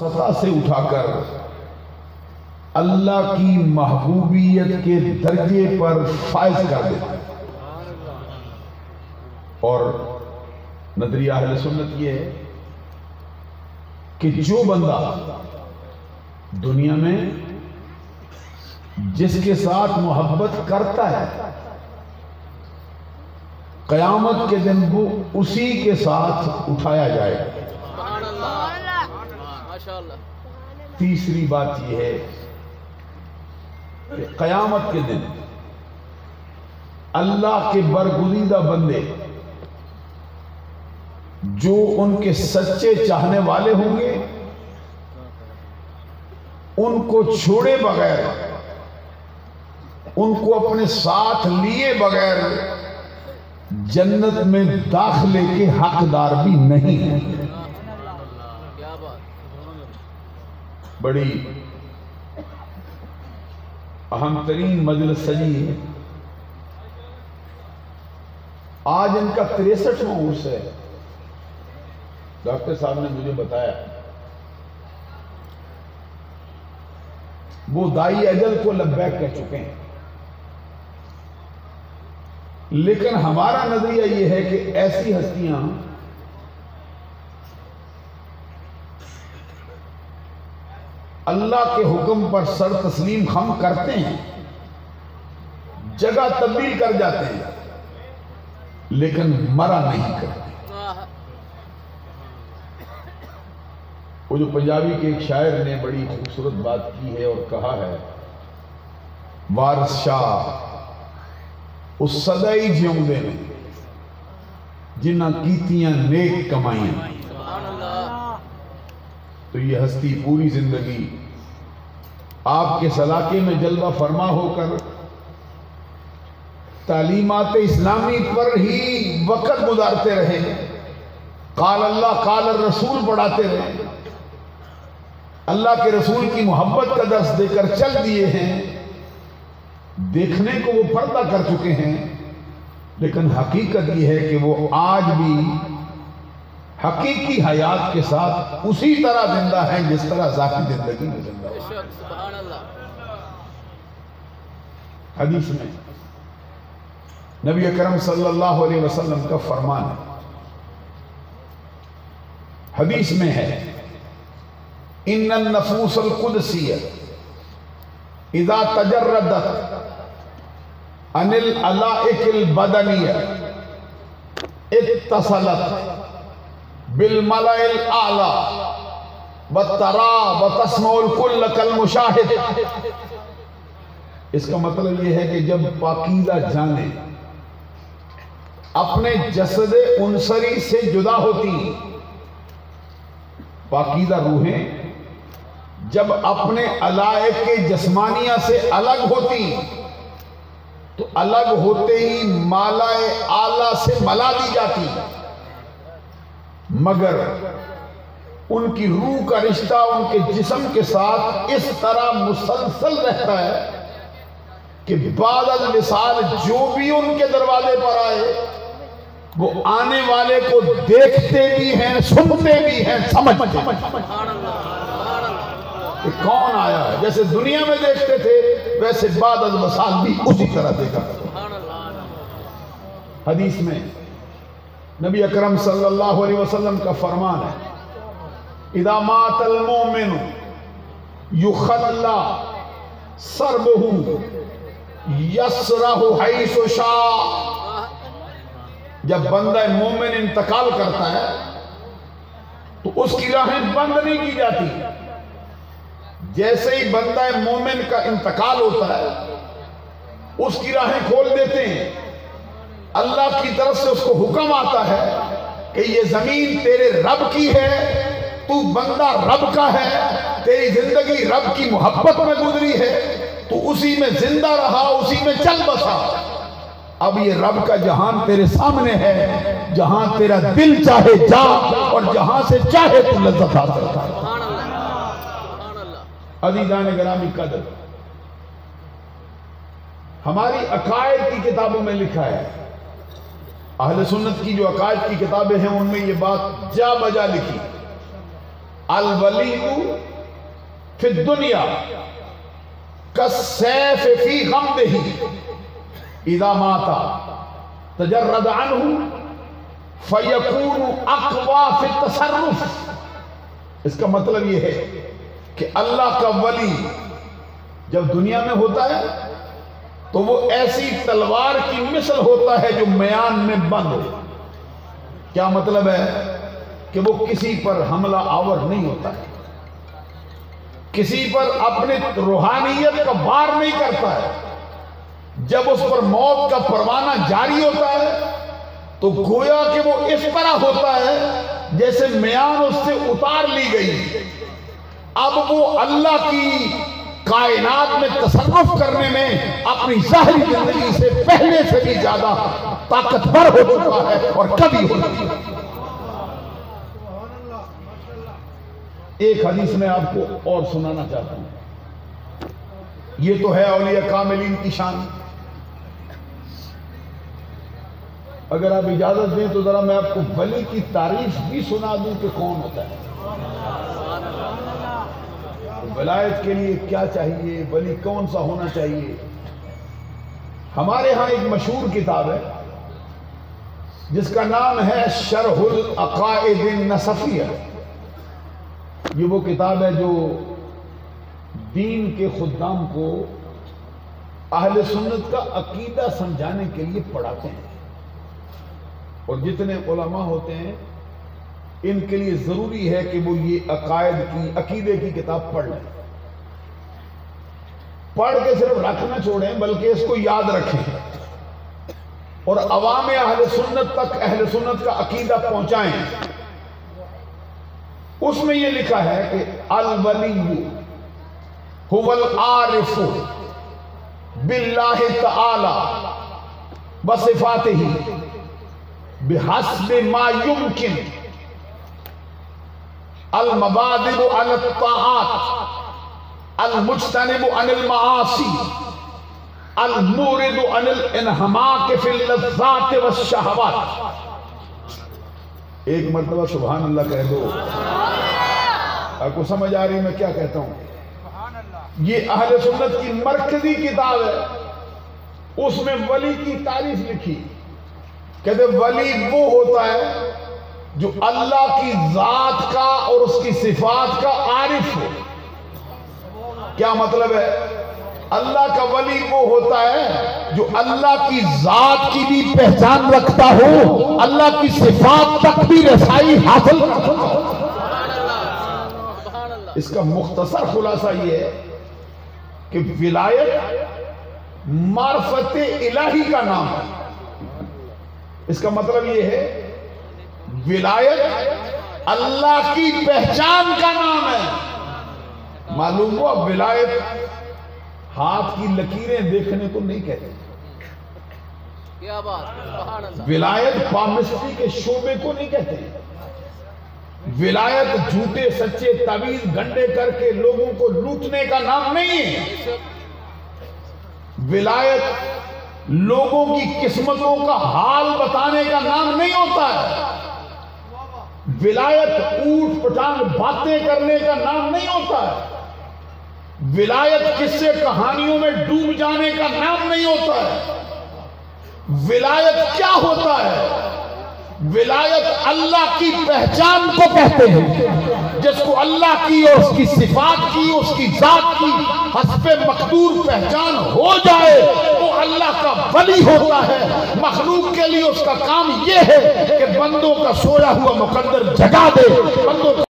سطح سے اٹھا کر اللہ کی محبوبیت کے درجے پر فائز کر دیتا ہے۔ اور نظریہ اہل سنت یہ ہے کہ جو بندہ دنیا میں جس کے ساتھ محبت کرتا ہے قیامت کے دن وہ اسی کے ساتھ اٹھایا جائے گا۔ تیسری بات یہ ہے کہ قیامت کے دن اللہ کے برگزیدہ بندے جو ان کے سچے چاہنے والے ہوں گے ان کو چھوڑے بغیر، ان کو اپنے ساتھ لیے بغیر جنت میں داخلے کے حقدار بھی نہیں ہیں۔ بڑی اہم ترین مجلس سجی ہے۔ آج ان کا 63واں عرس ہے۔ ڈاکٹر صاحب نے مجھے بتایا وہ دائی اجل کو لبیک کہہ چکے ہیں، لیکن ہمارا نظریہ یہ ہے کہ ایسی ہستیاں اللہ کے حکم پر سر تسلیم خم کرتے ہیں، جگہ تبدیل کر جاتے ہیں، لیکن مرا نہیں کرتے۔ وہ جو پنجابی کے ایک شاعر نے بڑی خوبصورت بات کی ہے اور کہا ہے، وارث شاہ اس سدائی جیوندے نے جنہ کیتیاں نیک کمائیاں۔ تو یہ ہستی پوری زندگی آپ کے سلاقے میں جلوہ فرما ہو کر تعلیمات اسلامی پر ہی وقت گزارتے رہے، قال اللہ قال الرسول پڑھاتے رہے، اللہ کے رسول کی محبت کا درس دے کر چل دیے ہیں۔ دیکھنے کو وہ پردہ کر چکے ہیں، لیکن حقیقت یہ ہے کہ وہ آج بھی حقیقی حیات کے ساتھ اسی طرح زندہ ہیں جس طرح ذاتی زندگی میں زندہ ہے۔ حدیث میں نبی اکرم صلی اللہ علیہ وسلم کا فرمان ہے، حدیث میں ہے، ان النفوس القدسیہ اذا تجردت عن العلائق البدنیہ اتصلت بالملأ الاعلی وترى وتسمع الكل كالمشاہد۔ اس کا مطلب یہ ہے کہ جب پاکیزہ جانیں اپنے جسد انصری سے جدا ہوتی، پاکیزہ روحیں جب اپنے علائق جسمانیہ سے الگ ہوتی تو الگ ہوتے ہی مالائے اعلیٰ سے ملا دی جاتی، مگر ان کی روح کا رشتہ ان کے جسم کے ساتھ اس طرح مسلسل رہتا ہے کہ بعد الوصال جو بھی ان کے دروازے پر آئے وہ آنے والے کو دیکھتے بھی ہیں، سنتے بھی ہیں، سمجھتے ہیں کہ کون آیا ہے۔ جیسے دنیا میں دیکھتے تھے ویسے بعد الوصال بھی اسی طرح دیکھا۔ حدیث میں نبی اکرم صلی اللہ علیہ وسلم کا فرمان ہے، اذا مات المؤمن یخلی سربہ یسرہ حیث شاء۔ جب بندہ مومن انتقال کرتا ہے تو اس کی راہیں بند نہیں کی جاتی، جیسے ہی بندہ مومن کا انتقال ہوتا ہے اس کی راہیں کھول دیتے ہیں۔ اللہ کی طرف سے اس کو حکم آتا ہے کہ یہ زمین تیرے رب کی ہے، تو بندہ رب کا ہے، تیری زندگی رب کی محبت میں گزری ہے، تو اسی میں زندہ رہا، اسی میں چل بسا۔ اب یہ رب کا جہان تیرے سامنے ہے، جہاں تیرا دل چاہے جا اور جہاں سے چاہے تو لذت حاصل کر۔ عزیزان گرامی قدر، ہماری عقائد کی کتابوں میں لکھا ہے، اہل سنت کی جو عقائد کی کتابیں ہیں ان میں یہ بات جا بجا لکھی، الولی فی الدنیا کالسیف فی غمدہ اذا مات تجرد عنہ فیکون اقوی فی التصرف۔ اس کا مطلب یہ ہے کہ اللہ کا ولی جب دنیا میں ہوتا ہے تو وہ ایسی تلوار کی مثل ہوتا ہے جو میان میں بند ہو۔ کیا مطلب ہے؟ کہ وہ کسی پر حملہ آور نہیں ہوتا ہے، کسی پر اپنے روحانیت کا بار نہیں کرتا ہے۔ جب اس پر موت کا پروانہ جاری ہوتا ہے تو گویا کہ وہ اس طرح ہوتا ہے جیسے میان اس سے اتار لی گئی۔ اب وہ اللہ کی کائنات میں تصرف کرنے میں اپنی ظاہری زندگی سے پہلے سے بھی زیادہ طاقتور ہو چکا ہے اور کبھی ہو چکا ہے۔ ایک حدیث میں آپ کو اور سنانا چاہتا ہوں، یہ تو ہے اولیاء کاملین کی شان۔ اگر آپ اجازت دیں تو ذرا میں آپ کو ولی کی تعریف بھی سنا دوں کہ کون ہوتا ہے، ولایت کے لیے کیا چاہیے، ولی کون سا ہونا چاہیے۔ ہمارے ہاں ایک مشہور کتاب ہے جس کا نام ہے شرح العقائد النصفیہ۔ یہ وہ کتاب ہے جو دین کے خدام کو اہل سنت کا عقیدہ سمجھانے کے لیے پڑھاتے ہیں، اور جتنے علماء ہوتے ہیں ان کے لیے ضروری ہے کہ وہ یہ عقیدے کی کتاب پڑھ لیں، پڑھ کے صرف رکھنا چھوڑیں بلکہ اس کو یاد رکھیں اور عوام اہل سنت تک اہل سنت کا عقیدہ پہنچائیں۔ اس میں یہ لکھا ہے کہ الولی هو العارف باللہ تعالی وصفاتہ بحسب ما يمكن المبادر على الطاعات المجتنب عن المعاصی المورد عن الانہماک فی اللذات والشہوات۔ ایک مرتبہ سبحان اللہ کہہ دو، آپ کو سمجھ آ رہی میں کیا کہتا ہوں؟ یہ اہل سنت کی مرکزی کتاب ہے، اس میں ولی کی تعریف لکھی۔ کہتے ولی وہ ہوتا ہے جو اللہ کی ذات کا اور اس کی صفات کا عارف ہو۔ کیا مطلب ہے؟ اللہ کا ولی وہ ہوتا ہے جو اللہ کی ذات کی بھی پہچان رکھتا ہو، اللہ کی صفات تک بھی رسائی حاصل کرتا ہو۔ اس کا مختصر خلاصہ یہ ہے کہ ولایت معرفت الہی کا نام ہے۔ اس کا مطلب یہ ہے ولایت اللہ کی پہچان کا نام ہے۔ معلوم ہوا ولایت ہاتھ کی لکیریں دیکھنے کو نہیں کہتے، ولایت پامسٹری کے شعبے کو نہیں کہتے، ولایت جھوٹے سچے تعویذ گنڈے کر کے لوگوں کو لوٹنے کا نام نہیں ہے۔ ولایت لوگوں کی قسمتوں کا حال بتانے کا نام نہیں ہوتا ہے۔ ولایت اوٹ پٹانگ باتیں کرنے کا نام نہیں ہوتا ہے۔ ولایت قصے کہانیوں میں ڈوب جانے کا نام نہیں ہوتا ہے۔ ولایت کیا ہوتا ہے؟ ولایت اللہ کی پہچان کو کہتے ہیں، جس کو اللہ کی اور اس کی صفات کی اس کی ذات کی حسب مقدور پہچان ہو جائے وہ اللہ کا ولی ہوتا ہے۔ مخلوق کے لیے اس کا کام یہ ہے کہ بندوں کا سویا ہوا مقدر جگا دے، بندوں